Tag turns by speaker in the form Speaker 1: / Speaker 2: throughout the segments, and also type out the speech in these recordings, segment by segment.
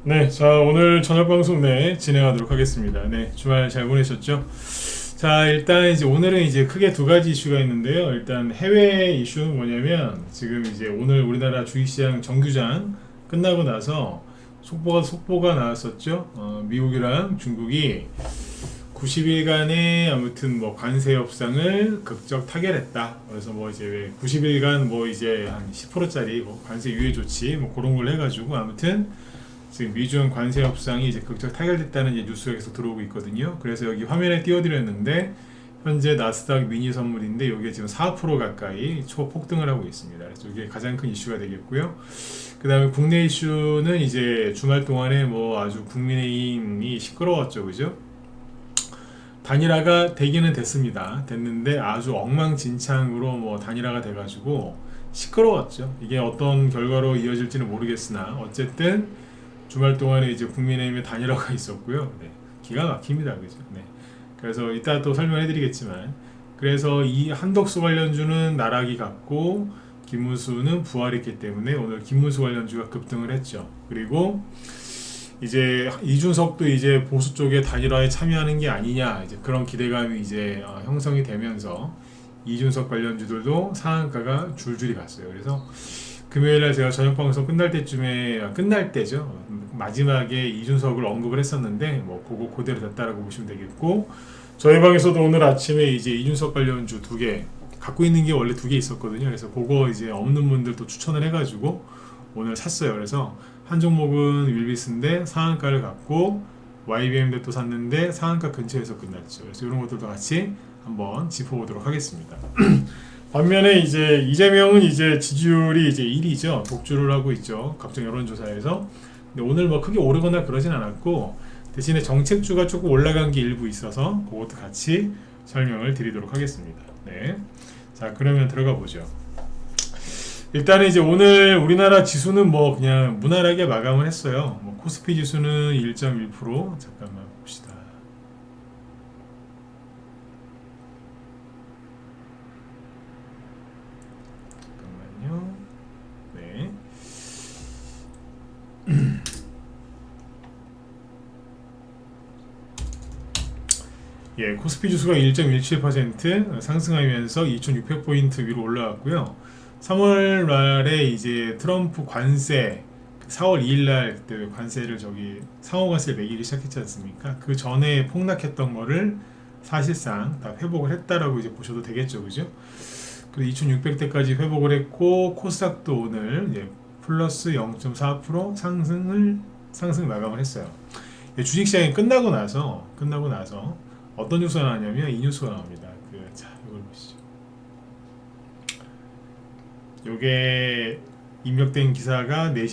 Speaker 1: 네, 자 오늘 저녁 방송 네 진행하도록 하겠습니다. 네, 주말 잘 보내셨죠? 자 일단 이제 오늘은 이제 크게 두 가지 이슈가 있는데요. 일단 해외 이슈는 뭐냐면 지금 이제 오늘 우리나라 주식시장 정규장 끝나고 나서 속보가 나왔었죠. 미국이랑 중국이 90일간의 아무튼 뭐 관세 협상을 극적 타결했다. 그래서 뭐 이제 90일간 뭐 이제 한 10%짜리 뭐 관세 유예 조치 뭐 그런 걸 해가지고 아무튼 지금 미중 관세 협상이 이제 극적 타결됐다는 이제 뉴스가 계속 들어오고 있거든요. 그래서 여기 화면에 띄워드렸는데 현재 나스닥 미니 선물인데 이게 지금 4% 가까이 초폭등을 하고 있습니다. 그래서 이게 가장 큰 이슈가 되겠고요. 그 다음에 국내 이슈는 이제 주말 동안에 뭐 아주 국민의힘이 시끄러웠죠, 그죠? 단일화가 되기는 됐는데 아주 엉망진창으로 뭐 단일화가 돼가지고 시끄러웠죠. 이게 어떤 결과로 이어질지는 모르겠으나 어쨌든 주말 동안에 이제 국민의힘의 단일화가 있었고요. 네, 기가 막힙니다, 그죠? 네. 그래서 이따 또 설명해드리겠지만, 그래서 이 한덕수 관련주는 나락이 갔고 김문수는 부활했기 때문에 오늘 김문수 관련주가 급등을 했죠. 그리고 이제 이준석도 이제 보수 쪽에 단일화에 참여하는 게 아니냐 이제 그런 기대감이 이제 형성이 되면서 이준석 관련주들도 상한가가 줄줄이 갔어요. 그래서 금요일날 제가 저녁 방송 끝날 때죠. 마지막에 이준석을 언급을 했었는데 뭐 그거 그대로 됐다라고 보시면 되겠고 저희 방에서도 오늘 아침에 이제 이준석 관련주 두 개 갖고 있는 게 원래 두 개 있었거든요. 그래서 그거 이제 없는 분들도 추천을 해가지고 오늘 샀어요. 그래서 한 종목은 윌비스인데 상한가를 갖고 YBM도 또 샀는데 상한가 근처에서 끝났죠. 그래서 이런 것들도 같이 한번 짚어보도록 하겠습니다. 반면에 이제 이재명은 이제 지지율이 이제 1위죠. 독주를 하고 있죠. 각종 여론조사에서. 근데 오늘 뭐 크게 오르거나 그러진 않았고 대신에 정책주가 조금 올라간 게 일부 있어서 그것도 같이 설명을 드리도록 하겠습니다. 네. 자, 그러면 들어가 보죠. 일단은 이제 오늘 우리나라 지수는 뭐 그냥 무난하게 마감을 했어요. 뭐 코스피 지수는 1.1% 잠깐만 봅시다. 잠깐만요. 네. 예, 코스피 지수가 1.17% 상승하면서 2,600포인트 위로 올라왔고요. 3월 말에 이제 트럼프 관세 4월 2일 날 그때 관세를 상호 관세를 매기기 시작했지 않습니까? 그 전에 폭락했던 거를 사실상 다 회복을 했다라고 이제 보셔도 되겠죠, 그죠? 그리고 2,600대까지 회복을 했고 코스닥도 오늘 이제 플러스 0.4% 상승 마감을 했어요. 주식시장이 끝나고 나서 어떤 뉴스가 나왔냐면 이 뉴스가 나옵니다. 자, 이걸 보시죠. 요게 입력된 기사가 4시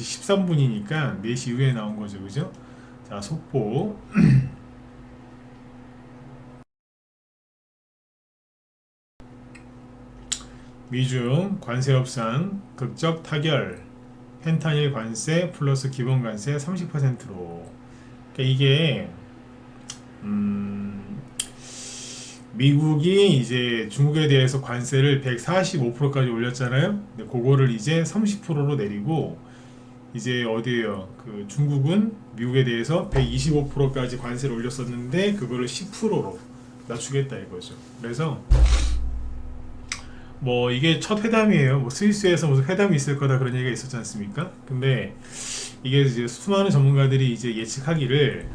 Speaker 1: 13분이니까 4시 이후에 나온 거죠, 그죠? 자, 속보. 미중 관세 협상 극적 타결. 펜타닐 관세 플러스 기본 관세 30%로. 그러니까 이게 미국이 이제 중국에 대해서 관세를 145%까지 올렸잖아요. 근데 그거를 이제 30%로 내리고 이제 어디에요? 그 중국은 미국에 대해서 125%까지 관세를 올렸었는데 그거를 10%로 낮추겠다 이거죠. 그래서 뭐 이게 첫 회담이에요. 뭐 스위스에서 무슨 회담이 있을 거다 그런 얘기가 있었지 않습니까? 근데 이게 이제 수많은 전문가들이 이제 예측하기를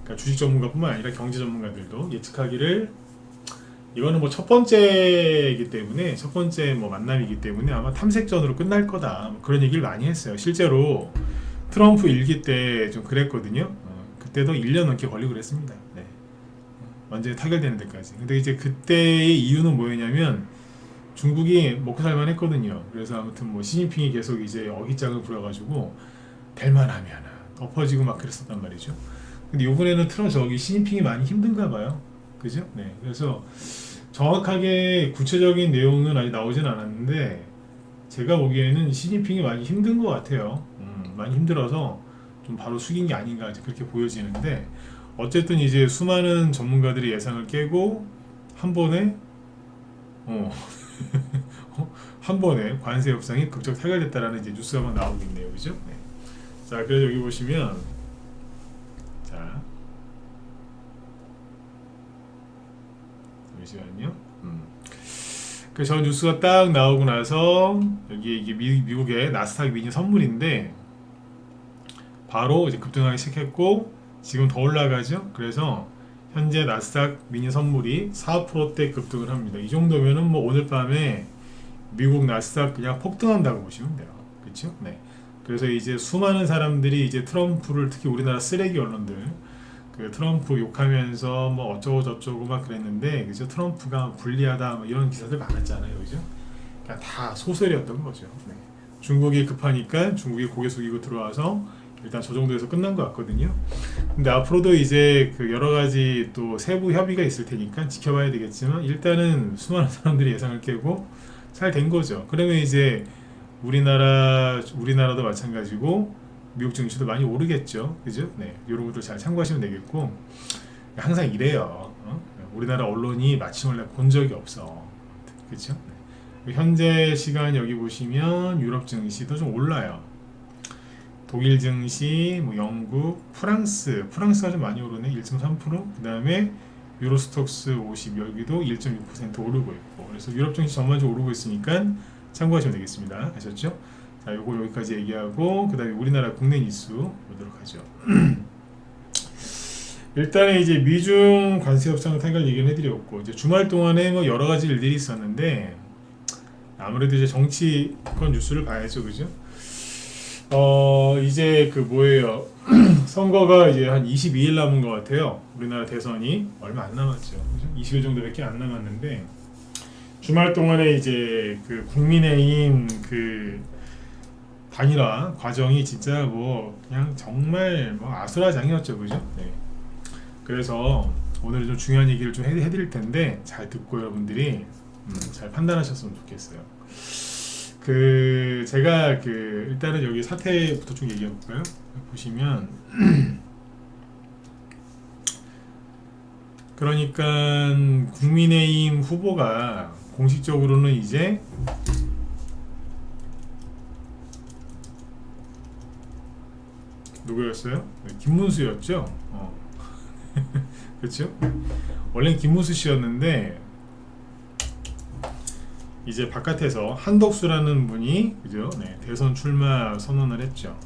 Speaker 1: 그러니까 주식 전문가뿐만 아니라 경제 전문가들도 예측하기를 이거는 뭐 첫 번째이기 때문에 첫 번째 뭐 만남이기 때문에 아마 탐색전으로 끝날 거다 뭐 그런 얘기를 많이 했어요. 실제로 트럼프 일기 때 좀 그랬거든요. 그때도 1년 넘게 걸리고 그랬습니다. 네. 완전히 타결되는 데까지. 근데 이제 그때의 이유는 뭐였냐면 중국이 먹고 살만 했거든요. 그래서 아무튼 뭐 시진핑이 계속 이제 어깃장을 부려가지고 될만하면 엎어지고 막 그랬었단 말이죠. 근데 이번에는 시진핑이 많이 힘든가 봐요. 그죠? 네. 그래서 정확하게 구체적인 내용은 아직 나오진 않았는데 제가 보기에는 시진핑이 많이 힘든 것 같아요. 많이 힘들어서 좀 바로 숙인 게 아닌가 그렇게 보여지는데 어쨌든 이제 수많은 전문가들이 예상을 깨고 한 번에 어, 한 번에 관세 협상이 극적 타결됐다라는 이제 뉴스가 막 나오고 있네요, 그죠? 네. 자, 그래서 여기 보시면 잠시만요. 저 뉴스가 딱 나오고 나서 여기 이게 미국의 나스닥 미니 선물인데 바로 이제 급등하기 시작했고 지금 더 올라가죠. 그래서 현재 나스닥 미니 선물이 4%대 급등을 합니다. 이 정도면은 뭐 오늘 밤에 미국 나스닥 그냥 폭등한다고 보시면 돼요. 그렇죠? 네. 그래서 이제 수많은 사람들이 이제 트럼프를 특히 우리나라 쓰레기 언론들 그 트럼프 욕하면서 뭐 어쩌고 저쩌고 막 그랬는데 그죠? 트럼프가 불리하다 뭐 이런 기사들 많았잖아요. 그죠? 그러니까 다 소설이었던 거죠. 네. 중국이 급하니까 중국이 고개 숙이고 들어와서 일단 저 정도에서 끝난 것 같거든요. 근데 앞으로도 이제 그 여러 가지 또 세부 협의가 있을 테니까 지켜봐야 되겠지만 일단은 수많은 사람들이 예상을 깨고 잘 된 거죠. 그러면 이제 우리나라도 마찬가지고 미국 증시도 많이 오르겠죠. 그죠? 네. 이런 것들 잘 참고하시면 되겠고 항상 이래요. 우리나라 언론이 마침을 본 적이 없어. 그렇죠? 네. 현재 시간 여기 보시면 유럽 증시도 좀 올라요. 독일 증시, 뭐 영국, 프랑스가 좀 많이 오르네. 1.3%. 그 다음에 유로스톡스 50 여기도 1.6% 오르고 있고. 그래서 유럽 증시 전반적으로 오르고 있으니까 참고하시면 되겠습니다. 아셨죠? 자, 요거 여기까지 얘기하고 그 다음에 우리나라 국내 뉴스 보도록 하죠. 일단은 이제 미중 관세 협상 타결 얘기를 해드렸고 이제 주말 동안에 뭐 여러 가지 일들이 있었는데 아무래도 이제 정치권 뉴스를 봐야죠, 그죠? 이제 그 뭐예요? 선거가 이제 한 22일 남은 것 같아요. 우리나라 대선이 얼마 안 남았죠. 그죠? 20일 정도밖에 안 남았는데 주말 동안에 이제 그 국민의힘 그 단일화 과정이 진짜 뭐 그냥 정말 뭐 아수라장이었죠, 그죠? 네. 그래서 오늘은 좀 중요한 얘기를 좀 해드릴 텐데 잘 듣고 여러분들이 잘 판단하셨으면 좋겠어요. 그 제가 그 일단은 여기 사태부터 좀 얘기해 볼까요? 보시면 그러니까 국민의힘 후보가 공식적으로는 이제 누구였어요? 김문수였죠. 그렇죠? 원래는 김문수 씨였는데 이제 바깥에서 한덕수라는 분이 그죠? 네, 대선 출마 선언을 했죠.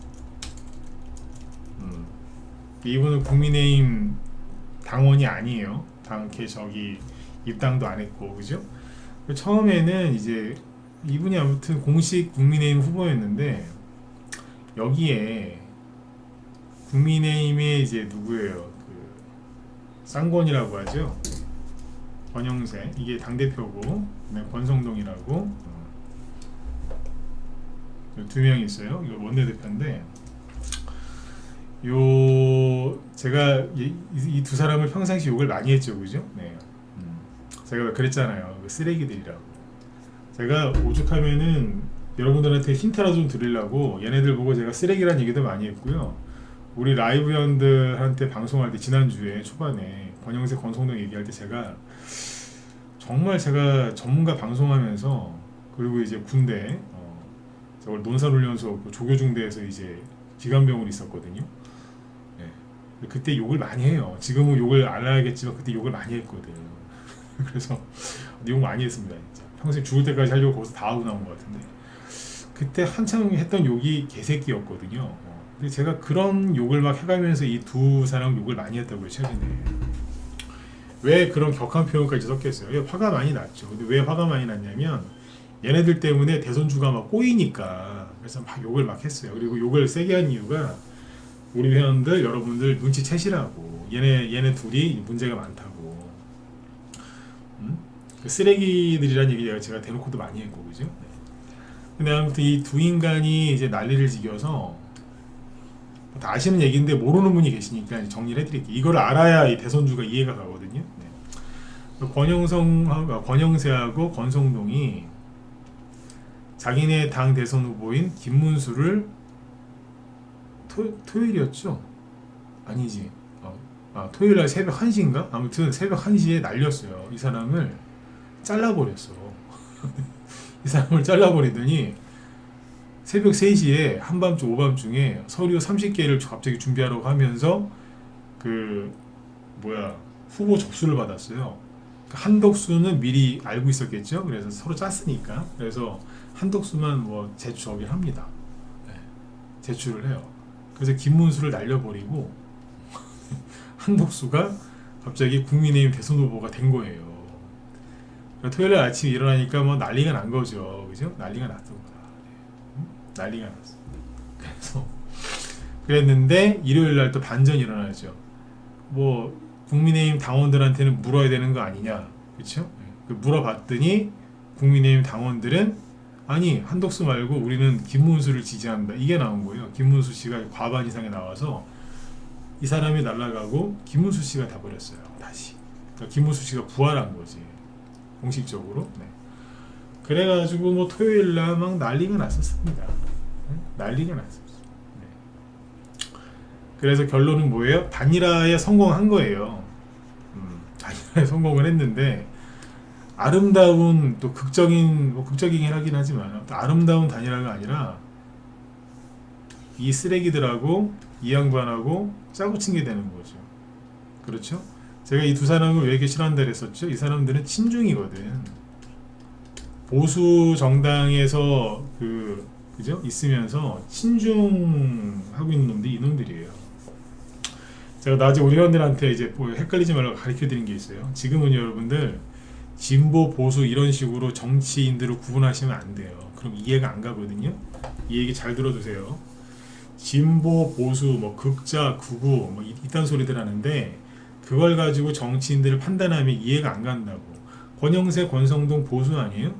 Speaker 1: 이분은 국민의힘 당원이 아니에요. 저기 입당도 안 했고, 그죠? 처음에는 이제 이분이 아무튼 공식 국민의힘 후보였는데 여기에 국민의힘의 이제 누구예요? 그 쌍권이라고 하죠. 권영세 이게 당 대표고, 권성동이라고 두 명이 있어요. 이거 원내대표인데, 제가 이 두 사람을 평상시 욕을 많이 했죠, 그죠? 네. 제가 그랬잖아요. 쓰레기들이라고. 제가 오죽하면은 여러분들한테 힌트라도 좀 드리려고 얘네들 보고 제가 쓰레기란 얘기도 많이 했고요. 우리 라이브 연들한테 방송할 때 지난주에 초반에 권영세 권성동 얘기할 때 제가 전문가 방송하면서 그리고 이제 군대 저걸 논산훈련소 그 조교중대에서 이제 기관병으로 있었거든요. 네. 그때 욕을 많이 해요. 지금은 욕을 안 하겠지만 그때 욕을 많이 했거든요. 그래서 욕 많이 했습니다. 진짜. 평생 죽을 때까지 하려고 거기서 다 하고 나온 것 같은데 그때 한참 했던 욕이 개새끼였거든요. 근데 제가 그런 욕을 막 해가면서 이 두 사람 욕을 많이 했다고요, 최근에. 왜 그런 격한 표현까지 섞였어요? 화가 많이 났죠. 근데 왜 화가 많이 났냐면 얘네들 때문에 대선주가 막 꼬이니까 그래서 막 욕을 막 했어요. 그리고 욕을 세게 한 이유가 우리 회원들 여러분들 눈치채시라고. 얘네 둘이 문제가 많다고. 그 쓰레기들이란 얘기 제가 대놓고도 많이 했고, 그죠? 네. 근데 아무튼 이 두 인간이 이제 난리를 지겨서 다 아시는 얘기인데 모르는 분이 계시니까 정리를 해드릴게요. 이걸 알아야 이 대선주가 이해가 가거든요. 네. 권영세하고 권성동이 자기네 당 대선 후보인 김문수를 토요일이었죠? 아니지. 토요일날 새벽 1시인가? 아무튼 새벽 1시에 날렸어요. 이 사람을 잘라버렸어. 이 사람을 잘라버리더니 새벽 3시에 한밤중 오밤중에 서류 30개를 갑자기 준비하라고 하면서 후보 접수를 받았어요. 한덕수는 미리 알고 있었겠죠. 그래서 서로 짰으니까. 그래서 한덕수만 뭐 제출하긴 합니다. 네, 제출을 해요. 그래서 김문수를 날려버리고 한덕수가 갑자기 국민의힘 대선 후보가 된 거예요. 그러니까 토요일 날 아침에 일어나니까 뭐 난리가 난 거죠. 그죠? 난리가 났던 거다. 난리가 났어. 그래서 그랬는데 일요일 날 또 반전이 일어나죠. 뭐 국민의힘 당원들한테는 물어야 되는 거 아니냐, 그렇죠? 물어봤더니 국민의힘 당원들은 아니 한덕수 말고 우리는 김문수를 지지한다. 이게 나온 거예요. 김문수 씨가 과반 이상이 나와서 이 사람이 날아가고 김문수 씨가 다 버렸어요. 다시. 그러니까 김문수 씨가 부활한 거지. 공식적으로. 네. 그래가지고 뭐 토요일 날 막 난리가 났었습니다. 네? 난리가 났었어요. 네. 그래서 결론은 뭐예요? 단일화에 성공한 거예요. 단일화에 성공을 했는데 아름다운 또 극적인 뭐 극적이긴 하긴 하지만 또 아름다운 단일화가 아니라 이 쓰레기들하고 이 양반하고 짜고 친 게 되는 거죠. 그렇죠? 제가 이 두 사람을 왜 이렇게 싫어한다 그랬었죠? 이 사람들은 친중이거든. 보수 정당에서 그죠? 있으면서 친중하고 있는 놈들이 이놈들이에요. 제가 나중에 우리 회원들한테 이제 뭐 헷갈리지 말라고 가르쳐 드린 게 있어요. 지금은 여러분들 진보 보수 이런 식으로 정치인들을 구분하시면 안 돼요. 그럼 이해가 안 가거든요. 이 얘기 잘 들어두세요. 진보 보수 뭐 극자 극우 뭐 이딴 소리들 하는데 그걸 가지고 정치인들을 판단하면 이해가 안 간다고. 권영세 권성동 보수 아니에요?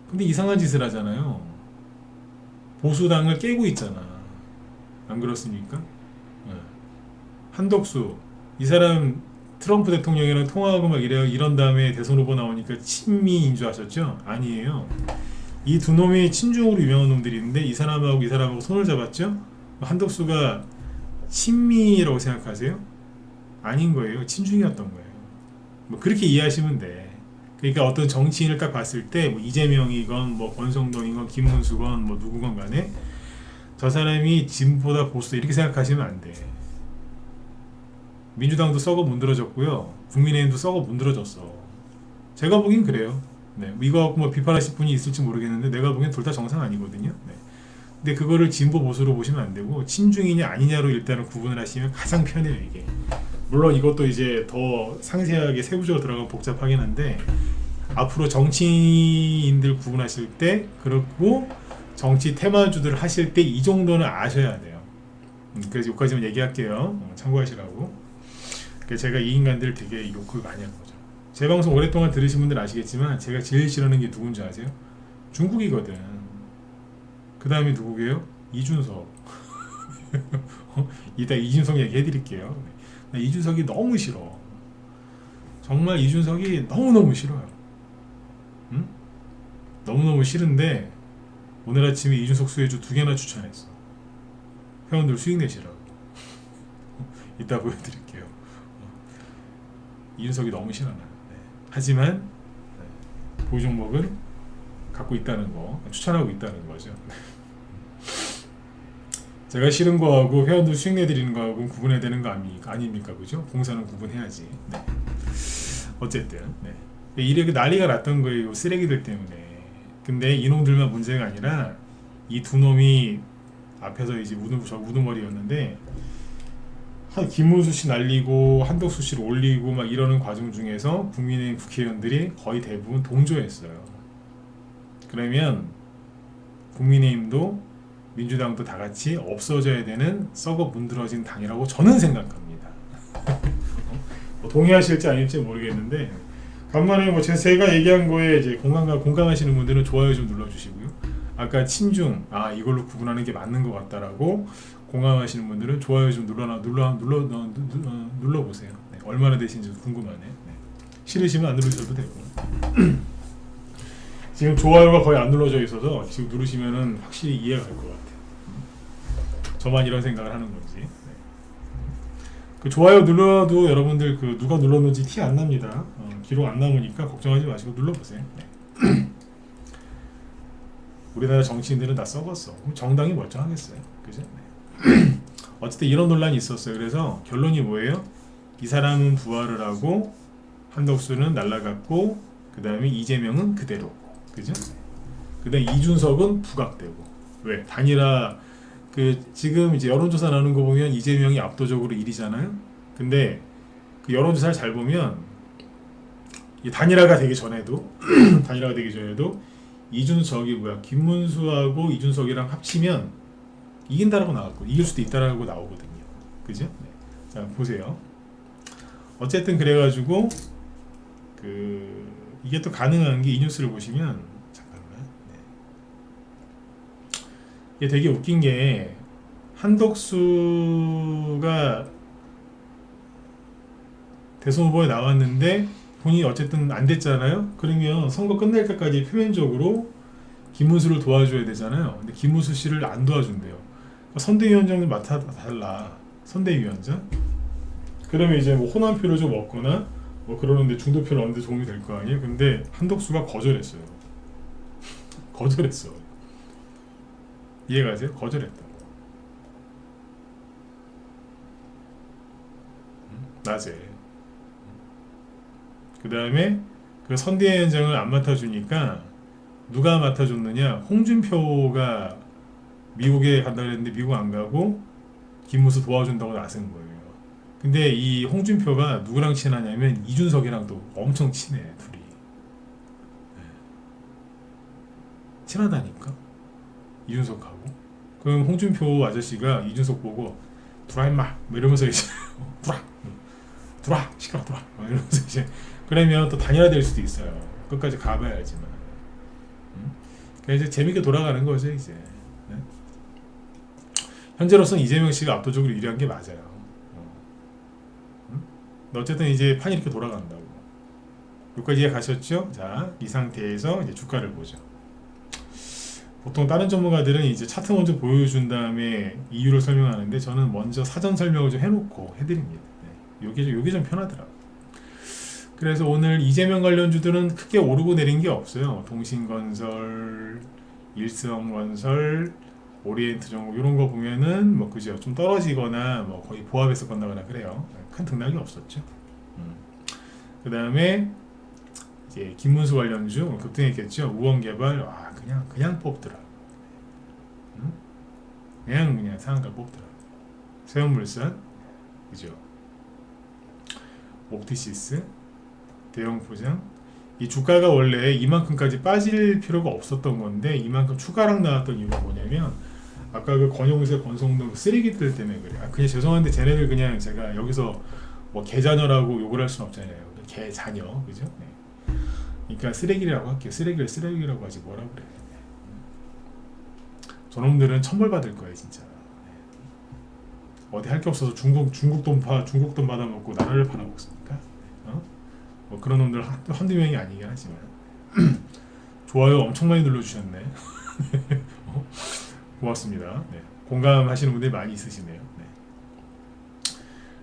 Speaker 1: 근데 이상한 짓을 하잖아요. 보수당을 깨고 있잖아. 안 그렇습니까? 네. 한덕수 이 사람 트럼프 대통령이랑 통화하고 막 이래요. 이런 다음에 대선 후보 나오니까 친미인 줄 아셨죠? 아니에요. 이 두 놈이 친중으로 유명한 놈들이 있는데 이 사람하고 손을 잡았죠? 한덕수가 친미라고 생각하세요? 아닌 거예요. 친중이었던 거예요. 뭐 그렇게 이해하시면 돼. 그러니까 어떤 정치인을 딱 봤을 때 뭐 이재명이건 뭐 권성동이건 김문수건 뭐 누구건 간에 저 사람이 진보다 보수다 이렇게 생각하시면 안 돼. 민주당도 썩어 문드러졌고요. 국민의힘도 썩어 문드러졌어. 제가 보긴 그래요. 네, 이거 갖고 뭐 비판하실 분이 있을지 모르겠는데 내가 보기엔 둘 다 정상 아니거든요. 네. 근데 그거를 진보 보수로 보시면 안 되고 친중이냐 아니냐로 일단은 구분을 하시면 가장 편해요. 이게 물론 이것도 이제 더 상세하게 세부적으로 들어가면 복잡하긴 한데 앞으로 정치인들 구분하실 때 그리고 정치 테마주들 하실 때 이 정도는 아셔야 돼요. 그래서 여기까지만 얘기할게요. 참고하시라고. 제가 이 인간들 되게 욕을 많이 한 거죠. 제 방송 오랫동안 들으신 분들 아시겠지만 제가 제일 싫어하는 게 누군지 아세요? 중국이거든. 그 다음이 누구게요? 이준석. 이따 이준석 얘기 해드릴게요. 나 이준석이 너무 싫어. 정말 이준석이 너무너무 싫어요. 응? 너무너무 싫은데 오늘 아침에 이준석 수혜주 2개나 추천했어. 회원들 수익 내시라고. 이따 보여드릴게요. 이준석이 너무 싫어 나는. 네. 하지만 보유 종목은 갖고 있다는 거, 추천하고 있다는 거죠. 제가 싫은 거하고 회원들 수익 내드리는 거하고 구분해야 되는 거 아닙니까? 그죠? 봉사는 구분해야지. 네. 어쨌든 네. 이렇게 난리가 났던 거예요. 쓰레기들 때문에. 근데 이놈들만 문제가 아니라 이 두 놈이 앞에서 이제 우두머리였는데 김문수 씨 날리고 한덕수 씨를 올리고 막 이러는 과정 중에서 국민의힘 국회의원들이 거의 대부분 동조했어요. 그러면 국민의힘도 민주당도 다 같이 없어져야 되는 썩어 문드러진 당이라고 저는 생각합니다. 동의하실지 아닐지 모르겠는데 간만에 뭐 제가 얘기한 거에 이제 공감하시는 분들은 좋아요 좀 눌러주시고요. 아까 친중 이걸로 구분하는 게 맞는 것 같다라고 공감하시는 분들은 좋아요 좀 눌러보세요. 네, 얼마나 되신지 궁금하네. 네. 싫으시면 안 누르셔도 되고. 지금 좋아요가 거의 안 눌러져 있어서 지금 누르시면은 확실히 이해가 갈 것 같아요. 저만 이런 생각을 하는 건지. 네. 그 좋아요 눌러도 여러분들 그 누가 눌렀는지 티 안 납니다. 기록 안 남으니까 걱정하지 마시고 눌러보세요. 네. 우리나라 정치인들은 다 썩었어. 그럼 정당이 멀쩡하겠어요. 그죠? 네. 어쨌든 이런 논란이 있었어요. 그래서 결론이 뭐예요? 이 사람은 부활을 하고 한덕수는 날아갔고 그 다음에 이재명은 그대로고 그죠? 그 다음에 이준석은 부각되고 왜? 단일화 그 지금 이제 여론조사 나오는 거 보면 이재명이 압도적으로 1위잖아요. 근데 그 여론조사를 잘 보면 이 단일화가 되기 전에도 단일화가 되기 전에도 이준석이 뭐야 김문수하고 이준석이랑 합치면 이긴다라고 나왔고 이길 수도 있다라고 나오거든요. 그죠? 네. 자 보세요. 어쨌든 그래가지고 그 이게 또 가능한 게 이 뉴스를 보시면 잠깐만. 네. 이게 되게 웃긴 게 한덕수가 대선 후보에 나왔는데 본인이 어쨌든 안 됐잖아요. 그러면 선거 끝날 때까지 표면적으로 김문수를 도와줘야 되잖아요. 근데 김문수 씨를 안 도와준대요. 그러니까 선대위원장을 맡아달라. 선대위원장. 그러면 이제 뭐 호남표를 좀 얻거나 뭐 그러는데 중도표를 얻는 데 도움이 될 거 아니에요. 근데 한덕수가 거절했어요. 거절했어. 이해가세요? 거절했다고. 낮에. 그 다음에 그 선대위원장을 안 맡아주니까 누가 맡아줬느냐? 홍준표가 미국에 간다 그랬는데 미국 안 가고 김문수 도와준다고 나선 거예요. 근데 이 홍준표가 누구랑 친하냐면 이준석이랑 또 엄청 친해 둘이. 네. 친하다니까 이준석하고. 그럼 홍준표 아저씨가 이준석 보고 들어와 임마 뭐 이러면서 이제 들어와 시끄러 들어와 이러면서 이제 그러면 또 단일화될 수도 있어요. 끝까지 가봐야지만. 그래서 이제 재밌게 돌아가는 거죠 이제. 네? 현재로서는 이재명 씨가 압도적으로 유리한 게 맞아요. 어쨌든 이제 판이 이렇게 돌아간다고. 여기까지 이해 가셨죠? 자, 이 상태에서 이제 주가를 보죠. 보통 다른 전문가들은 이제 차트 먼저 보여준 다음에 이유를 설명하는데 저는 먼저 사전 설명을 좀 해놓고 해드립니다. 네. 요게 좀 편하더라고. 그래서 오늘 이재명 관련주들은 크게 오르고 내린 게 없어요. 동신건설, 일성건설, 오리엔트전국 이런 거 보면은 뭐 그죠 좀 떨어지거나 뭐 거의 보합해서 건너거나 그래요. 큰 등락이 없었죠. 그 다음에 이제 김문수 관련주 급등했겠죠. 우원개발 와 그냥 뽑더라. 그냥 상한가 뽑더라. 세운물산 그죠. 옵티시스, 대형포장 이 주가가 원래 이만큼까지 빠질 필요가 없었던 건데 이만큼 추가락 나왔던 이유가 뭐냐면 아까 그 권영세, 권성동 쓰레기들 때문에 그래요. 그냥 죄송한데 쟤네들 그냥 제가 여기서 뭐 개자녀라고 욕을 할 수는 없잖아요. 개자녀, 그죠? 네. 그러니까 쓰레기라고 할게요. 쓰레기라고 하지 뭐라 그래. 저놈들은 천벌 받을 거예요, 진짜. 네. 어디 할 게 없어서 중국 돈 받아먹고 나라를 팔아먹습니까? 뭐 그런 놈들 한두 명이 아니긴 하지만 좋아요 엄청 많이 눌러주셨네. 고맙습니다. 네. 공감하시는 분들이 많이 있으시네요. 네.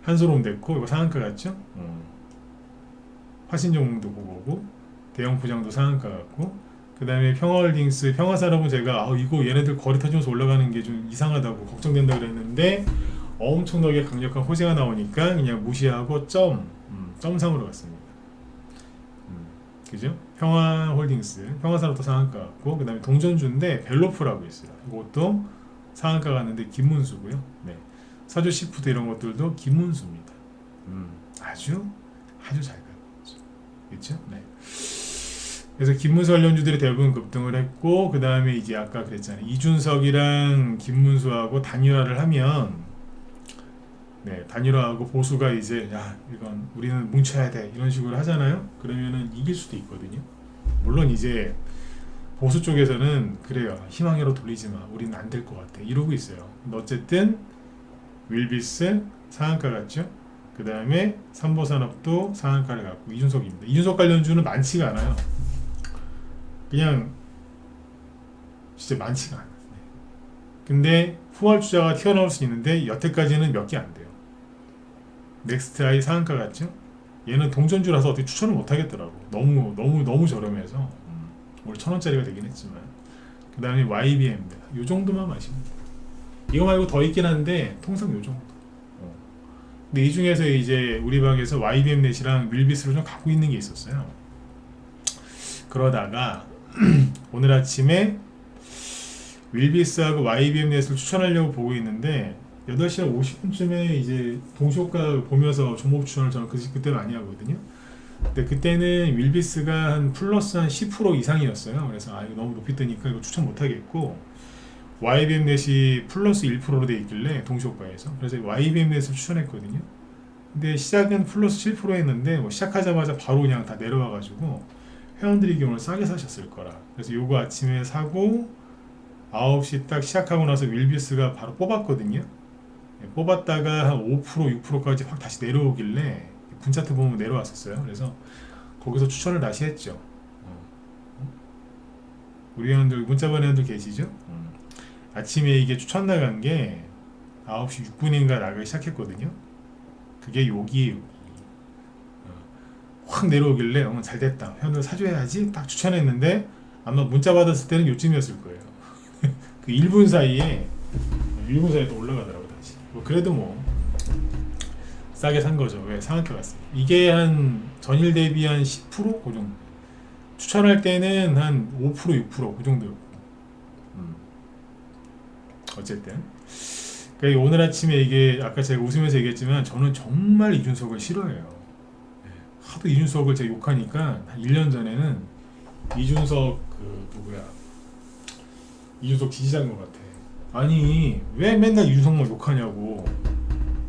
Speaker 1: 한솔홈데코 이거 상한가 같죠? 화신정도 그거고 대형포장도 상한가 같고 그 다음에 평화홀딩스 평화산업은 제가 이거 얘네들 거리 터지면서 올라가는 게 좀 이상하다고 걱정된다 그랬는데 엄청나게 강력한 호재가 나오니까 그냥 무시하고 점상으로 갔습니다. 그죠? 평화홀딩스, 평화산업도 상한가 같고 그 다음에 동전주인데 벨로프라고 있어요. 이것도 상한가 갔는데 김문수고요. 네. 사주 시프트 이런 것들도 김문수입니다. 아주 잘 가고 있죠. 그렇죠? 네. 그래서 김문수 관련주들이 대부분 급등을 했고 그 다음에 이제 아까 그랬잖아요. 이준석이랑 김문수하고 단일화를 하면 네, 단일화하고 보수가 이제 이건 우리는 뭉쳐야 돼 이런 식으로 하잖아요. 그러면은 이길 수도 있거든요. 물론 이제 보수 쪽에서는 그래요. 희망으로 돌리지 마. 우리는 안 될 것 같아. 이러고 있어요. 근데 어쨌든 윌비스 상한가 같죠. 그 다음에 삼보산업도 상한가를 갖고 이준석입니다. 이준석 관련주는 많지가 않아요. 그냥 진짜 많지가 않아요. 근데 후발주자가 튀어나올 수 있는데 여태까지는 몇 개 안 돼요. 넥스트아이 상한가 같죠? 얘는 동전주라서 어떻게 추천을 못 하겠더라고. 너무 저렴해서 오늘 1,000원짜리가 되긴 했지만 그 다음에 YBM입니다. 요 정도만 마시면 돼요. 이거 말고 더 있긴 한데 통상 요 정도. 근데 이 중에서 이제 우리 방에서 YBM 넷이랑 윌비스를 좀 갖고 있는 게 있었어요. 그러다가 오늘 아침에 윌비스하고 YBM 넷을 추천하려고 보고 있는데 8시 50분쯤에 이제 동시효과 보면서 종목 추천을 저는 그때 많이 하거든요. 근데 그때는 윌비스가 한 플러스 한 10% 이상이었어요. 그래서 이거 너무 높이 뜨니까 이거 추천 못 하겠고, YBM 넷이 플러스 1%로 돼 있길래 동시효과에서, 그래서 YBM 넷을 추천했거든요. 근데 시작은 플러스 7% 했는데 뭐 시작하자마자 바로 그냥 다 내려와가지고 회원들이 오늘 싸게 사셨을 거라. 그래서 요거 아침에 사고 9시 딱 시작하고 나서 윌비스가 바로 뽑았거든요. 뽑았다가 한 5%, 6%까지 확 다시 내려오길래 분차트 보면 내려왔었어요. 그래서 거기서 추천을 다시 했죠. 우리 회원들, 문자 보낸 회원들 계시죠? 아침에 이게 추천 나간 게 9시 6분인가 나가기 시작했거든요. 그게 여기 확 내려오길래 잘 됐다, 회원들 사줘야지 딱 추천했는데 아마 문자 받았을 때는 요쯤이었을 거예요. 그 1분 사이에 또 올라가더라고 다시. 그래도 뭐 싸게 산 거죠. 왜? 상한가 갔어요. 이게 한 전일 대비 한 10%? 그 정도. 추천할 때는 한 5%, 6%그 정도였고. 어쨌든. 그러니까 오늘 아침에 이게 아까 제가 웃으면서 얘기했지만 저는 정말 이준석을 싫어해요. 하도 이준석을 제가 욕하니까 한 1년 전에는 이준석 이준석 지지자인 것 같아. 아니 왜 맨날 이준석만 욕하냐고.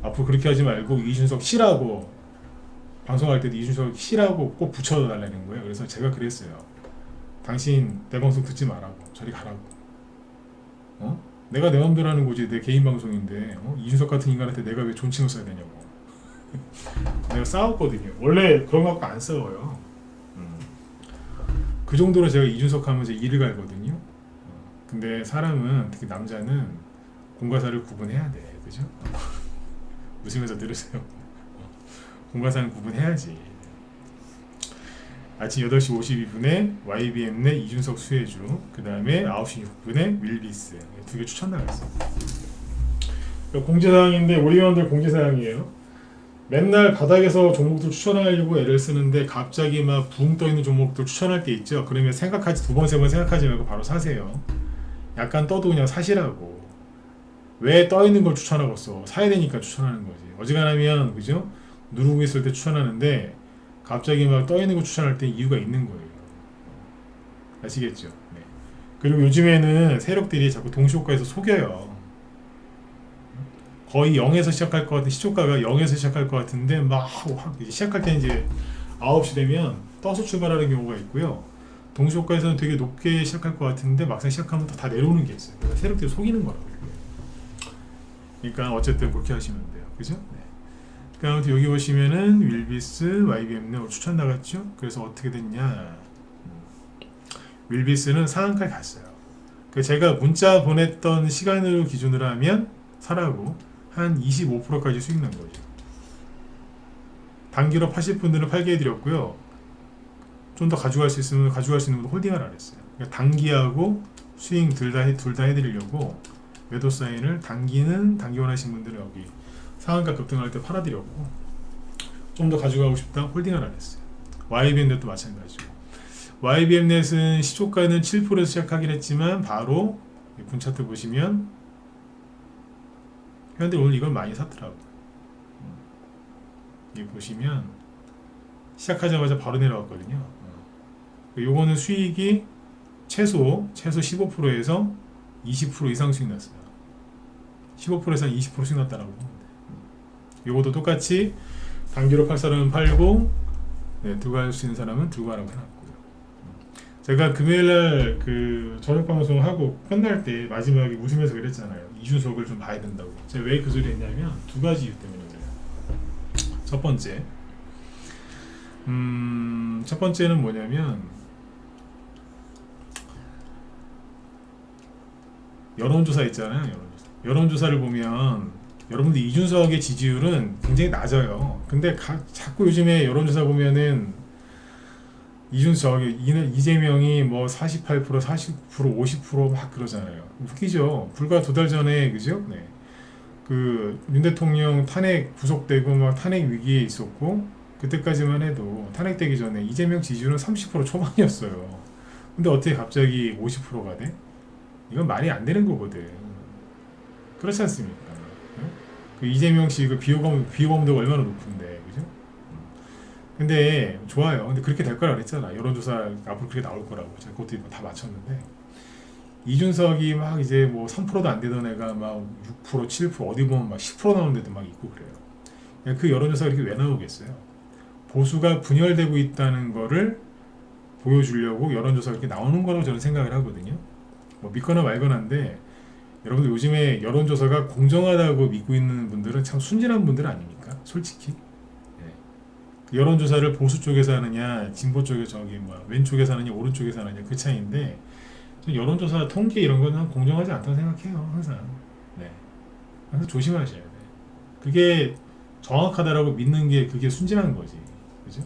Speaker 1: 앞으로 그렇게 하지 말고 이준석 씨라고, 방송할 때도 이준석 씨라고 꼭 붙여달라는 거예요. 그래서 제가 그랬어요. 당신 내 방송 듣지 말라고, 저리 가라고. 내가 내 맘대로 하는 거지, 내 개인 방송인데 이준석 같은 인간한테 내가 왜 존칭을 써야 되냐고. 내가 싸웠거든요. 원래 그런 거 갖고 안 싸워요. 그 정도로 제가 이준석 하면 이제 이를 갈거든요. 근데 사람은, 특히 남자는 공과사를 구분해야 돼. 그죠? 웃으면서 들으세요. 공과사는 구분해야지. 아침 8시 52분에 YBM 내 이준석 수혜주, 그 다음에 9시 6분에 윌비스, 두 개 추천 나갔어요. 공지사항인데 우리 회원들 공지사항이에요. 맨날 바닥에서 종목들 추천하려고 애를 쓰는데 갑자기 막 붕 떠있는 종목들 추천할 때 있죠. 그러면 생각하지, 두 번, 세 번 생각하지 말고 바로 사세요. 약간 떠도 그냥 사시라고. 왜 떠있는 걸 추천하고 써? 사야 되니까 추천하는 거지. 어지간하면, 그죠? 누르고 있을 때 추천하는데 갑자기 막 떠있는 거 추천할 때 이유가 있는 거예요. 아시겠죠? 네. 그리고 요즘에는 세력들이 자꾸 동시효과에서 속여요. 거의 0에서 시작할 것 같은, 시초가가 0에서 시작할 것 같은데 막 시작할 때 이제 9시 되면 떠서 출발하는 경우가 있고요. 동시효과에서는 되게 높게 시작할 것 같은데 막상 시작하면 또 다 내려오는 게 있어요. 그러니까 세력들이 속이는 거라고요. 그러니까 어쨌든 그렇게 하시면 돼요. 그죠? 네. 그러니까 여기 보시면은 윌비스, YBM 추천 나갔죠? 그래서 어떻게 됐냐? 윌비스는 상한가에 갔어요. 제가 문자 보냈던 시간으로 기준으로 하면 사라고 한 25%까지 수익 난 거죠. 단기로 80분들은 팔게 해드렸고요. 좀 더 가져갈 수 있으면 가져갈 수 있는 분도 홀딩하라 그랬어요. 그러니까 단기하고 스윙 둘 다 해드리려고 매도 사인을, 단기는 단기 원하시는 분들은 여기 상한가 급등할 때 팔아드렸고, 좀 더 가져가고 싶다 홀딩하라 그랬어요. YBM넷도 마찬가지고, YBM넷은 시초가는 7%에서 시작하긴 했지만 바로 분차트 보시면 회원들이 오늘 이걸 많이 샀더라고요. 여기 보시면 시작하자마자 바로 내려왔거든요. 요거는 수익이 최소 15%에서 20% 이상 수익 났어요. 15%에서 20% 수익 났다라고 보면 돼요. 요것도 똑같이 단기로 팔 사람은 팔고, 들고 갈 수 있는 사람은 들고 가라고 해놨고요. 제가 금요일날 그 저녁 방송하고 끝날 때 마지막에 웃으면서 그랬잖아요. 이준석을 좀 봐야 된다고. 제가 왜 그 소리 했냐면 두 가지 이유 때문에 그래요. 첫 번째는 뭐냐면, 여론조사 있잖아요. 여론조사를 보면 여러분들 이준석의 지지율은 굉장히 낮아요. 근데 자꾸 요즘에 여론조사 보면은 이재명이 뭐 48%, 40%, 50% 막 그러잖아요. 웃기죠. 불과 2달 전에, 그죠? 네. 그 윤 대통령 탄핵 구속되고 막 탄핵 위기에 있었고 그때까지만 해도 탄핵되기 전에 이재명 지지율은 30% 초반이었어요. 근데 어떻게 갑자기 50%가 돼? 이건 말이 안 되는 거거든. 그렇지 않습니까? 응? 그 이재명 씨 그 비호감도가 얼마나 높은데, 그죠? 근데 좋아요. 근데 그렇게 될 거라 그랬잖아. 여론조사 앞으로 그렇게 나올 거라고. 제가 그것도 다 맞췄는데 이준석이 막 이제 뭐 3%도 안 되던 애가 막 6%, 7% 어디 보면 막 10% 나오는 데도 막 있고 그래요. 그 여론조사가 이렇게 왜 나오겠어요? 보수가 분열되고 있다는 거를 보여주려고 여론조사가 이렇게 나오는 거라고 저는 생각을 하거든요. 뭐 믿거나 말거나인데 여러분들 요즘에 여론조사가 공정하다고 믿고 있는 분들은 참 순진한 분들 아닙니까? 솔직히. 예. 그 여론조사를 보수 쪽에서 하느냐, 진보 쪽에 저기 뭐 왼쪽에서 하느냐, 오른쪽에서 하느냐 그 차이인데 여론조사 통계 이런 거는 공정하지 않다고 생각해요. 항상. 네. 항상 조심하셔야 돼. 그게 정확하다라고 믿는 게 그게 순진한 거지. 그죠?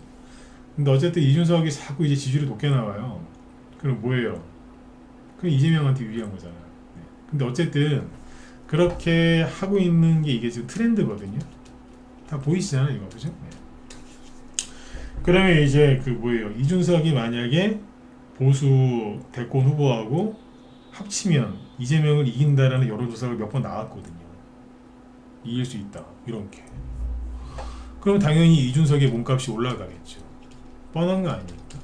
Speaker 1: 근데 어쨌든 이준석이 자꾸 이제 지지율이 높게 나와요. 그럼 뭐예요? 그럼 이재명한테 유리한 거잖아요. 네. 근데 어쨌든 그렇게 하고 있는 게 이게 지금 트렌드거든요. 다 보이시잖아요, 이거. 그죠? 네. 그러면 이제 그 뭐예요? 이준석이 만약에 보수 대권 후보하고 합치면 이재명을 이긴다라는 여론조사가 몇 번 나왔거든요. 이길 수 있다. 이렇게. 그럼 당연히 이준석의 몸값이 올라가겠죠. 뻔한 거 아닙니까?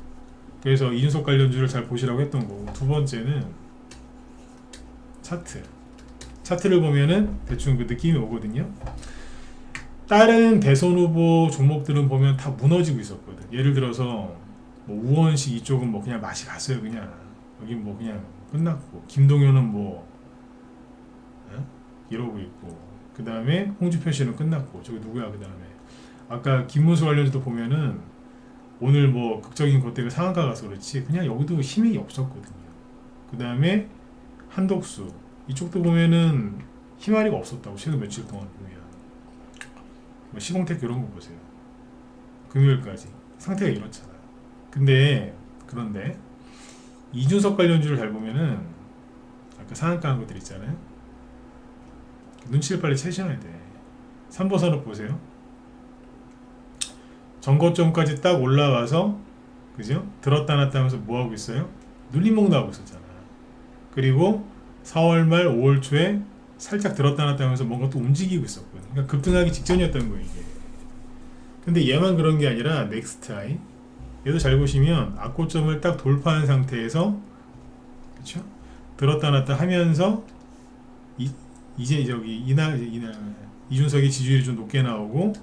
Speaker 1: 그래서 이준석 관련주를 잘 보시라고 했던 거고, 두 번째는 차트. 차트를 보면은 대충 그 느낌이 오거든요. 다른 대선 후보 종목들은 보면 다 무너지고 있었거든. 예를 들어서 뭐 우원식 이쪽은 뭐 그냥 맛이 갔어요. 그냥 여기 뭐 그냥 끝났고, 김동연은 뭐 이러고 있고, 그 다음에 홍준표 씨는 끝났고, 저기 누구야? 그 다음에 아까 김문수 관련주도 보면은 오늘 뭐 극적인 것 때문에 상한가 가서 그렇지 그냥 여기도 힘이 없었거든요. 그 다음에 한덕수 이쪽도 보면은 힘아리가 없었다고 최근 며칠 동안 보면 뭐 시공택 이런 거 보세요. 금요일까지 상태가 이렇잖아. 그런데 이준석 관련주를 잘 보면은 아까 상한가 한 것들 있잖아요. 눈치를 빨리 채셔야 돼. 3보 산업 보세요. 전고점까지 딱 올라와서 그죠? 들었다 놨다 하면서 뭐 하고 있어요? 눌림목 나오고 있었잖아. 그리고 4월 말 5월 초에 살짝 들었다 놨다 하면서 뭔가 또 움직이고 있었거든. 그러니까 급등하기 직전이었던 거예요, 이게. 근데 얘만 그런 게 아니라 넥스트아이 얘도 잘 보시면 악고점을 딱 돌파한 상태에서 그쵸? 들었다 놨다 하면서 이제 저기 이준석의 지지율이 좀 높게 나오고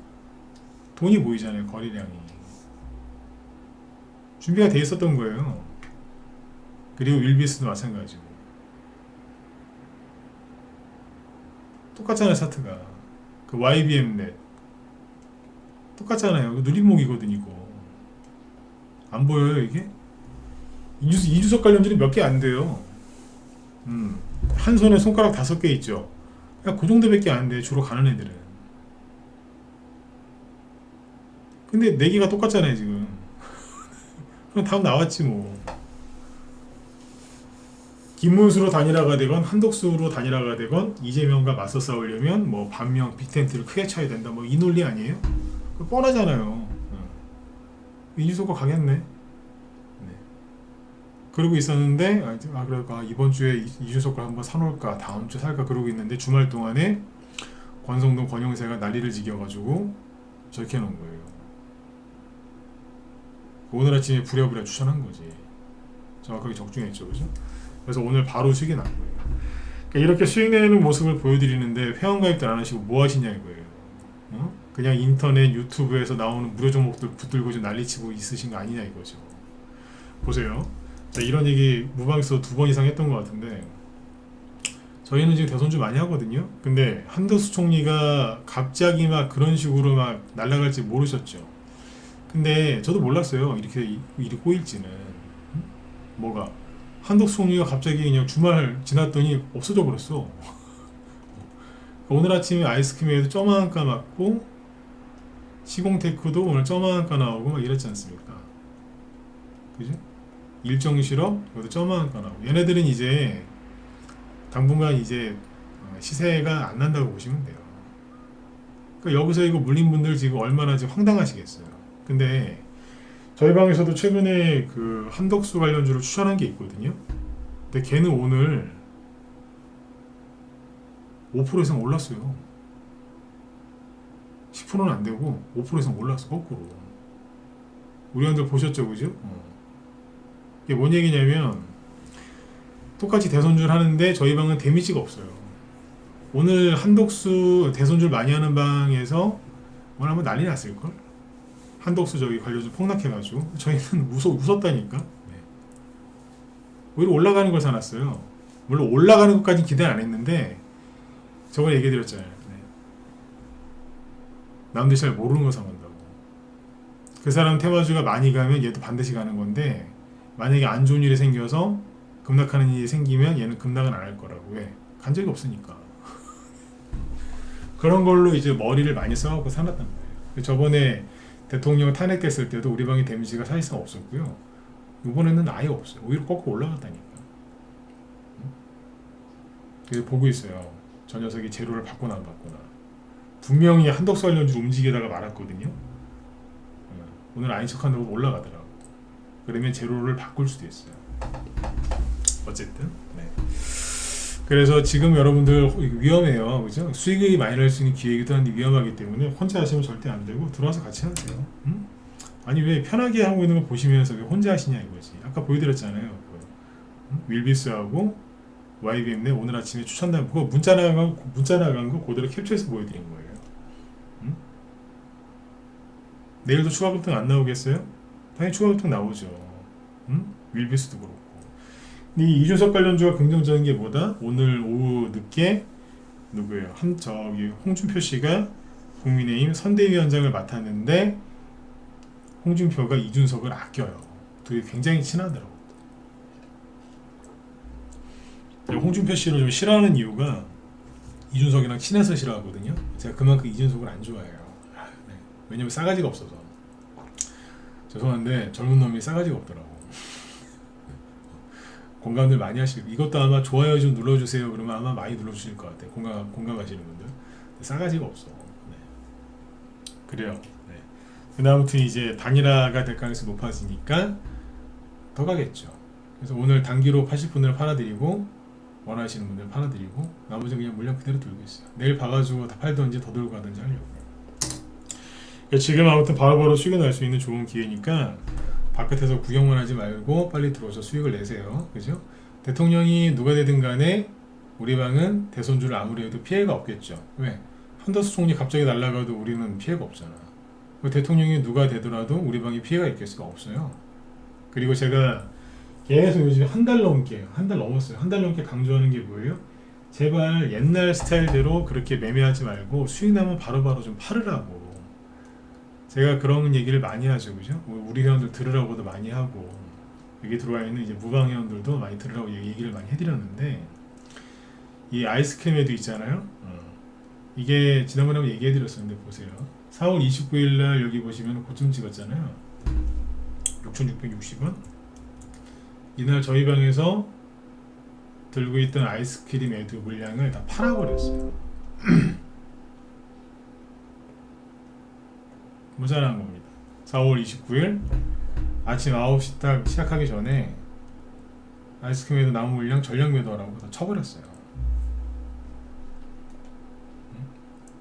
Speaker 1: 돈이 보이잖아요. 거래량이 준비가 돼 있었던 거예요. 그리고 윌비스도 마찬가지고 똑같잖아요. 차트가 그 YBM넷 똑같잖아요. 누림목이거든. 이거 안 보여요? 이게 이준석 관련주는 몇 개 안 돼요. 한 손에 손가락 5개 있죠. 그냥 그 정도밖에 안 돼. 주로 가는 애들은. 근데 4개가 똑같잖아요 지금. 그럼 답 나왔지 뭐. 김문수로 단일화가 되건 한덕수로 단일화가 되건 이재명과 맞서 싸우려면 뭐 반명 빅텐트를 크게 쳐야 된다 뭐 이 논리 아니에요? 그거 뻔하잖아요. 이준석과 가겠네. 네. 그러고 있었는데 그럴까 이번 주에 이준석과 한번 사놓을까 다음 주 살까 그러고 있는데 주말 동안에 권성동 권영세가 난리를 지겨가지고 저렇게 해놓은 거예요. 오늘 아침에 부랴부랴 추천한 거지. 정확하게 적중했죠, 그죠? 그래서 오늘 바로 수익이 난 거예요. 그러니까 이렇게 수익 내는 모습을 보여드리는데 회원가입도 안 하시고 뭐 하시냐 이거예요. 그냥 인터넷 유튜브에서 나오는 무료 종목들 붙들고 좀 난리치고 있으신 거 아니냐 이거죠. 보세요. 자, 이런 얘기 무방에서 2번 이상 했던 것 같은데 저희는 지금 대선주 많이 하거든요. 근데 한덕수 총리가 갑자기 막 그런 식으로 막 날아갈지 모르셨죠. 근데 저도 몰랐어요. 이렇게 일이 꼬일지는. 뭐가 한덕수 총리가 갑자기 그냥 주말 지났더니 없어져 버렸어. 오늘 아침에 아이스크림에도 점한가 맞고 시공테크도 오늘 점한가 나오고 막 이랬지 않습니까? 그죠? 일정실업 이것도 점한가 나오고 얘네들은 이제 당분간 이제 시세가 안 난다고 보시면 돼요. 그러니까 여기서 이거 물린 분들 지금 얼마나 지금 황당하시겠어요. 근데 저희 방에서도 최근에 그 한덕수 관련주를 추천한 게 있거든요. 근데 걔는 오늘 5% 이상 올랐어요. 10%는 안 되고 5% 이상 올랐어, 거꾸로. 우리 형들 보셨죠, 그죠? 이게 뭔 얘기냐면 똑같이 대손줄 하는데 저희 방은 데미지가 없어요. 오늘 한덕수 대손줄 많이 하는 방에서 오늘 한번 난리 났을걸? 한덕수 저기 관련주 폭락해가지고 저희는 웃었다니까. 네. 오히려 올라가는 걸 사놨어요. 물론 올라가는 것까지 기대 안 했는데 저번에 얘기해드렸잖아요. 네. 남들이 잘 모르는 거 사간다고. 그 사람 테마주가 많이 가면 얘도 반드시 가는 건데 만약에 안 좋은 일이 생겨서 급락하는 일이 생기면 얘는 급락은 안 할 거라고. 왜? 간 적이 없으니까. 그런 걸로 이제 머리를 많이 써갖고 사놨단 말이에요. 저번에 대통령 탄핵됐을 때도 우리 방에 데미지가 사실상 없었고요. 이번에는 아예 없어요. 오히려 거꾸로 올라갔다니까. 그래서 보고 있어요. 저 녀석이 재료를 받거나 안 받거나. 분명히 한덕수 관련주로 움직이다가 말았거든요. 오늘 아닌 척한다고 올라가더라고. 그러면 재료를 바꿀 수도 있어요. 어쨌든 네. 그래서 지금 여러분들 위험해요, 그죠? 수익이 많이 날 수 있는 기회이기도 한데 위험하기 때문에 혼자 하시면 절대 안 되고 들어와서 같이 하세요. 응? 아니 왜 편하게 하고 있는 거 보시면서 왜 혼자 하시냐 이거지. 아까 보여드렸잖아요. 윌비스하고 YBM 내 오늘 아침에 추천단 그거 문자 나간 거 그대로 캡처해서 보여드린 거예요. 응? 내일도 추가 급등 안 나오겠어요? 당연히 추가 급등 나오죠. 응? 윌비스도 그렇고. 이 이준석 관련주가 긍정적인 게 뭐다? 오늘 오후 늦게 누구예요? 저기 홍준표 씨가 국민의힘 선대위원장을 맡았는데 홍준표가 이준석을 아껴요. 둘이 굉장히 친하더라고. 홍준표 씨를 좀 싫어하는 이유가 이준석이랑 친해서 싫어하거든요. 제가 그만큼 이준석을 안 좋아해요. 네. 왜냐면 싸가지가 없어서. 죄송한데 젊은 놈이 싸가지가 없더라고. 공감들 많이 하시고 이것도 아마 좋아요 좀 눌러주세요. 그러면 아마 많이 눌러주실 것 같아요. 공감하시는 분들. 싸가지가 없어. 네. 그래요. 네. 근데 아무튼 이제 단일화가 될 가능성이 높아지니까 더 가겠죠. 그래서 오늘 단기로 80분을 팔아드리고 원하시는 분들 팔아드리고 나머지는 그냥 물량 그대로 들고 있어요. 내일 봐가지고 다 팔던지 더 들고 가든지 하려고요. 지금 아무튼 바로바로 수익을 날 수 있는 좋은 기회니까 바깥에서 구경만 하지 말고 빨리 들어오셔서 수익을 내세요. 그죠? 대통령이 누가 되든 간에 우리 방은 대손주를 아무리 해도 피해가 없겠죠. 왜? 한덕수 총리 갑자기 날아가도 우리는 피해가 없잖아. 대통령이 누가 되더라도 우리 방에 피해가 있겠어가 없어요. 그리고 제가 계속 요즘 한 달 넘었어요. 한 달 넘게 강조하는 게 뭐예요? 제발 옛날 스타일대로 그렇게 매매하지 말고 수익 나면 바로바로 좀 팔으라고. 제가 그런 얘기를 많이 하죠, 그죠? 우리 회원들 들으라고도 많이 하고 여기 들어와 있는 이제 무방 회원들도 많이 들으라고 얘기를 많이 해드렸는데 이 아이스크림에도 있잖아요. 이게 지난번에 한번 얘기해드렸었는데 보세요. 4월 29일 날 여기 보시면 고점 찍었잖아요. 6,660원. 이날 저희 방에서 들고 있던 아이스크림 애드 물량을 다 팔아버렸어요. 모자란 겁니다. 4월 29일 아침 9시 딱 시작하기 전에 아이스크림에도 남은 물량 전량 매도하라고 다 쳐버렸어요.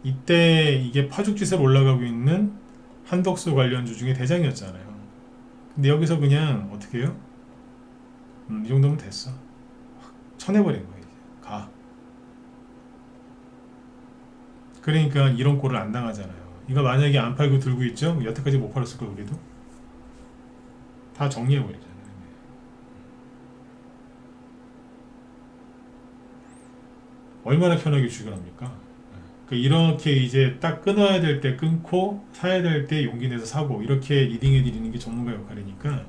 Speaker 1: 이때 이게 파죽지세로 올라가고 있는 한덕수 관련주 중에 대장이었잖아요. 근데 여기서 그냥 어떻게 해요? 이 정도면 됐어. 쳐내버린 거예요. 이제 가. 그러니까 이런 꼴을 안 당하잖아요. 이거 만약에 안 팔고 들고 있죠? 여태까지 못 팔았을 걸 우리도 다 정리해버리잖아요. 얼마나 편하게 주식합니까? 이렇게 이제 딱 끊어야 될 때 끊고 사야 될 때 용기 내서 사고 이렇게 리딩해 드리는 게 전문가 역할이니까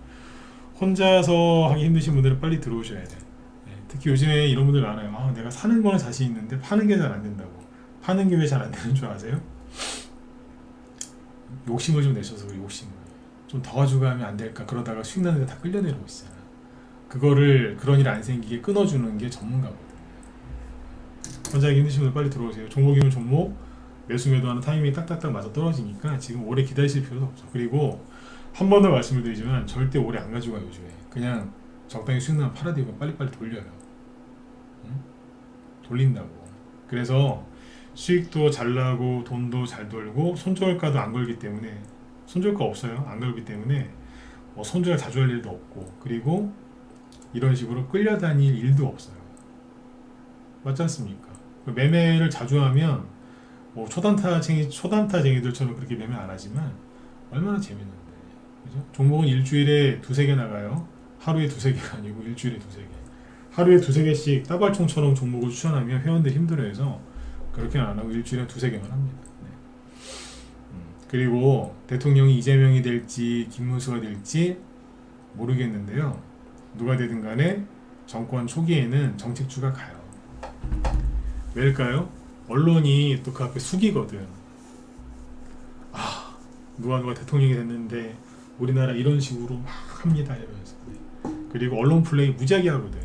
Speaker 1: 혼자서 하기 힘드신 분들은 빨리 들어오셔야 돼. 특히 요즘에 이런 분들 많아요. 내가 사는 거는 자신 있는데 파는 게 잘 안 된다고. 파는 게 왜 잘 안 되는 줄 아세요? 욕심을 좀 내셔서 그래. 욕심을 좀 더 가지고 가면 안 될까 그러다가 수익 나는 데 다 끌려내리고 있잖아. 그거를 그런 일 안 생기게 끊어주는 게 전문가거든. 혼자 하기 힘드신 분들 빨리 들어오세요. 종목이면 종목, 매수 매도하는 타이밍이 딱딱딱 맞아 떨어지니까 지금 오래 기다리실 필요도 없죠. 그리고 한 번 더 말씀을 드리지만 절대 오래 안 가져가요. 요즘에 그냥 적당히 수익 나면 팔아대고 빨리빨리 돌려요. 응? 돌린다고. 그래서 수익도 잘 나고 돈도 잘 돌고 손절가도 안 걸기 때문에, 손절가 없어요. 안 걸기 때문에 뭐 손절 자주 할 일도 없고, 그리고 이런 식으로 끌려다닐 일도 없어요. 맞지 않습니까? 매매를 자주 하면 뭐 초단타쟁이들처럼 그렇게 매매 안 하지만 얼마나 재밌는데, 그죠? 종목은 일주일에 두세 개 나가요. 하루에 두세 개가 아니고 일주일에 두세 개. 하루에 두세 개씩 따발총처럼 종목을 추천하면 회원들 힘들어해서 그렇게는 안 하고 일주일에 두세 개만 합니다. 네. 그리고 대통령이 이재명이 될지 김문수가 될지 모르겠는데요. 누가 되든 간에 정권 초기에는 정책주가 가요. 왜일까요? 언론이 또 그 앞에 숙이거든. 아, 누가 대통령이 됐는데 우리나라 이런 식으로 막 합니다 이러면서. 그리고 언론 플레이 무지하게 하거든.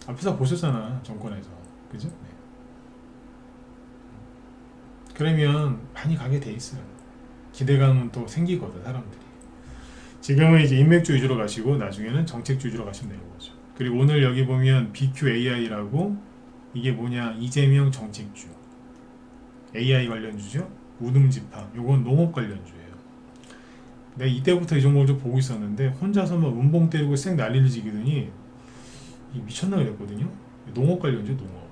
Speaker 1: 앞에서 보셨잖아, 정권에서. 그죠? 네. 그러면 많이 가게 돼 있어요. 기대감은 또 생기거든, 사람들이. 지금은 이제 인맥주 위주로 가시고 나중에는 정책주 위주로 가시면 되는 거죠. 그리고 오늘 여기 보면 BQAI라고, 이게 뭐냐, 이재명 정책주, AI 관련주죠. 우등집합, 요건 농업 관련주예요. 내가 이때부터 이 종목을 좀 보고 있었는데 혼자서 막 음봉 때리고 쌩 난리를 지기더니 미쳤나 그랬거든요. 농업 관련주, 농업.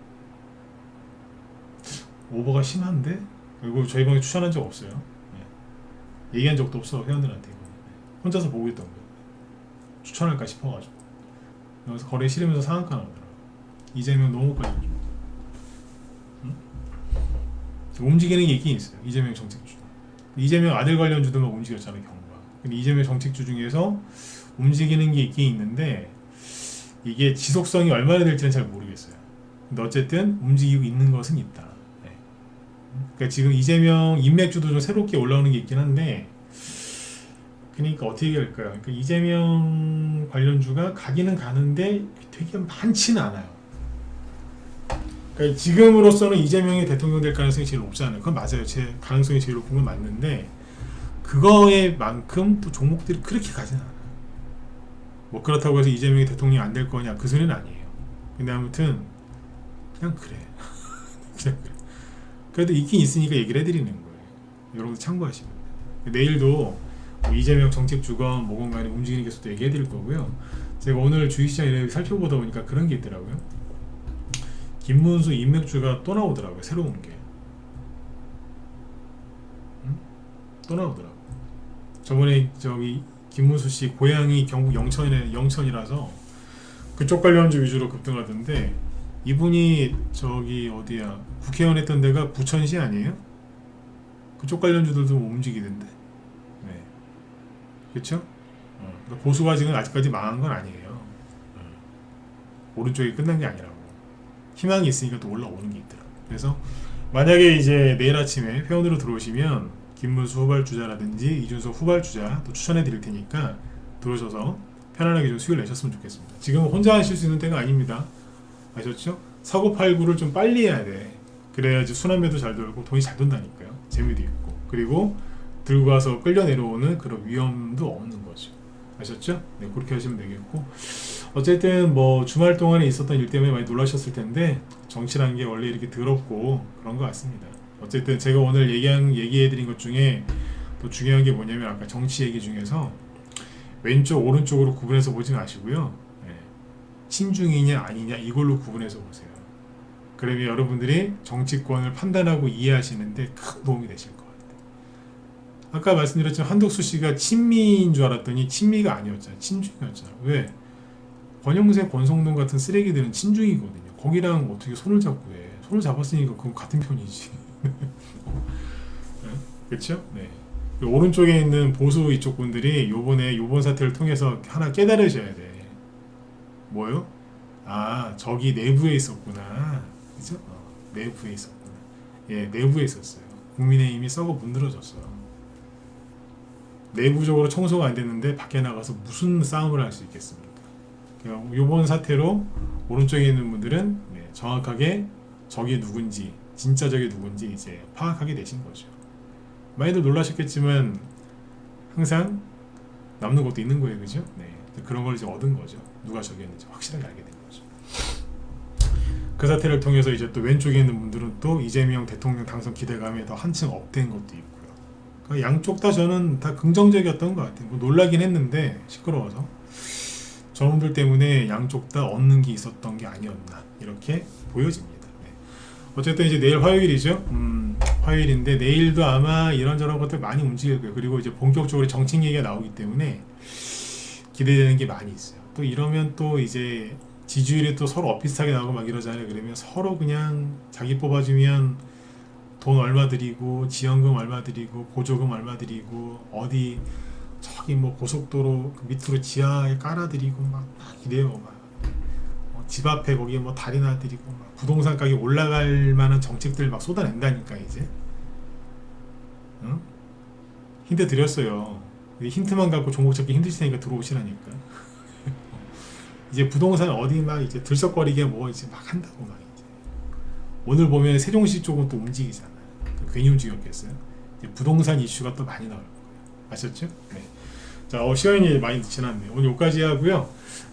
Speaker 1: 오버가 심한데? 그리고 저희 방에 추천한 적 없어요. 네. 얘기한 적도 없어, 회원들한테. 이거. 혼자서 보고 있던 거예요. 추천할까 싶어가지고. 그래서 거래 싫으면서 상한가 나오더라고요. 이재명 농업 관련주. 응? 움직이는 게 있긴 있어요. 이재명 정책주. 이재명 아들 관련주들만 움직였잖아요, 경과. 근데 이재명 정책주 중에서 움직이는 게 있긴 있는데 이게 지속성이 얼마나 될지는 잘 모르겠어요. 근데 어쨌든 움직이고 있는 것은 있다. 네. 그러니까 지금 이재명 인맥주도 좀 새롭게 올라오는 게 있긴 한데, 그러니까 어떻게 할까요? 그러니까 이재명 관련주가 가기는 가는데 되게 많지는 않아요. 그러니까 지금으로서는 이재명이 대통령 될 가능성이 제일 높잖아요. 그건 맞아요. 제 가능성이 제일 높은 건 맞는데 그거에 만큼 또 종목들이 그렇게 가진 않아요. 뭐 그렇다고 해서 이재명이 대통령이 안 될 거냐, 그 소리는 아니에요. 근데 아무튼 그냥 그래. 그냥 그래. 그래도 있긴 있으니까 얘기를 해드리는 거예요. 여러분들 참고하시면 돼요. 내일도 뭐 이재명 정책주건 뭐건 간에 움직이는 계속도 얘기해드릴 거고요. 제가 오늘 주식시장 살펴보다 보니까 그런 게 있더라고요. 김문수 인맥주가 또 나오더라고요. 새로운 게. 응? 또 나오더라고요. 저번에 저기 김문수 씨 고향이 경북 영천이라서 그쪽 관련주 위주로 급등하던데, 이분이 저기 어디야, 국회의원 했던 데가 부천시 아니에요? 그쪽 관련주들도 움직이던데. 네. 그렇죠? 보수가 지금 아직까지 망한 건 아니에요. 오른쪽이 끝난 게 아니라고. 희망이 있으니까 또 올라오는 게 있더라고요. 그래서 만약에 이제 내일 아침에 회원으로 들어오시면 김문수 후발주자라든지 이준석 후발주자 또 추천해 드릴 테니까 들어오셔서 편안하게 좀 수익을 내셨으면 좋겠습니다. 지금 혼자 하실 수 있는 때가 아닙니다. 아셨죠? 사고팔구를 좀 빨리 해야 돼. 그래야지 순환매도 잘 돌고 돈이 잘 돈다니까요. 재미도 있고. 그리고 들고 와서 끌려 내려오는 그런 위험도 없는 거죠. 아셨죠? 네, 그렇게 하시면 되겠고, 어쨌든 뭐 주말 동안에 있었던 일 때문에 많이 놀라셨을 텐데 정치라는 게 원래 이렇게 더럽고 그런 것 같습니다. 어쨌든 제가 오늘 얘기해드린 것 중에 또 중요한 게 뭐냐면, 아까 정치 얘기 중에서 왼쪽 오른쪽으로 구분해서 보지 마시고요. 네. 친중이냐 아니냐 이걸로 구분해서 보세요. 그러면 여러분들이 정치권을 판단하고 이해하시는데 큰 도움이 되실 것 같아요. 아까 말씀드렸지만 한덕수 씨가 친미인 줄 알았더니 친미가 아니었잖아요. 친중이었잖아요. 왜? 권영세, 권성동 같은 쓰레기들은 친중이거든요. 거기랑 어떻게 손을 잡고 해. 손을 잡았으니까 그건 같은 편이지. 네? 그렇죠? 네. 오른쪽에 있는 보수 이쪽 분들이 요번 사태를 통해서 하나 깨달으셔야 돼. 뭐요? 아, 저기 내부에 있었구나. 그죠? 내부에 있었구나. 예, 내부에 있었어요. 국민의힘이 썩어 문드러졌어. 내부적으로 청소가 안 됐는데 밖에 나가서 무슨 싸움을 할 수 있겠습니까? 요번 사태로 오른쪽에 있는 분들은 정확하게 적이 누군지, 진짜 적이 누군지 이제 파악하게 되신 거죠. 많이들 놀라셨겠지만 항상 남는 것도 있는 거예요, 그죠? 네, 그런 걸 이제 얻은 거죠. 누가 적이었는지 확실하게 알게 된 거죠. 그 사태를 통해서 이제 또 왼쪽에 있는 분들은 또 이재명 대통령 당선 기대감에 더 한층 업된 것도 있고요. 그러니까 양쪽 다 저는 다 긍정적이었던 것 같아요. 뭐 놀라긴 했는데 시끄러워서 저분들 때문에 양쪽 다 얻는 게 있었던 게 아니었나 이렇게 보여집니다. 네. 어쨌든 이제 내일 화요일이죠. 화요일인데 내일도 아마 이런저런 것들 많이 움직일 거예요. 그리고 이제 본격적으로 정책 얘기가 나오기 때문에 기대되는 게 많이 있어요. 또 이러면 또 이제 지지율이 또 서로 엇비슷하게 나오고 막 이러잖아요. 그러면 서로 그냥 자기 뽑아주면 돈 얼마 드리고 지원금 얼마 드리고 보조금 얼마 드리고 어디 저기 뭐 고속도로 그 밑으로 지하에 깔아드리고 막 이래요. 막 집 앞에 거기에 뭐 다리 놔드리고 막 부동산 가격이 올라갈 만한 정책들 막 쏟아낸다니까 이제. 응? 힌트 드렸어요. 힌트만 갖고 종목 찾기 힘드시니까 들어오시라니까. 이제 부동산 어디 막 이제 들썩거리게 뭐 이제 막 한다고 막 이제. 오늘 보면 세종시 쪽은 또 움직이잖아요. 괜히 움직였겠어요. 이제 부동산 이슈가 또 많이 나올 거예요. 아셨죠? 네. 자, 시간이 많이 지났네요. 오늘 여기까지 하고요.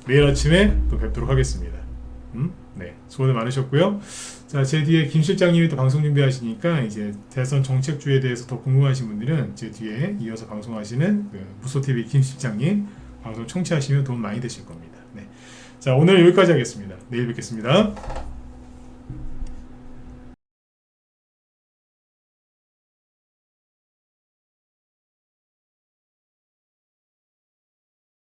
Speaker 1: 내일 아침에 또 뵙도록 하겠습니다. 네, 수고들 많으셨고요. 자, 제 뒤에 김 실장님이 또 방송 준비하시니까 이제 대선 정책주에 대해서 더 궁금하신 분들은 제 뒤에 이어서 방송하시는 그 무소TV 김 실장님 방송 청취하시면 도움 많이 되실 겁니다. 네, 자, 오늘 여기까지 하겠습니다. 내일 뵙겠습니다.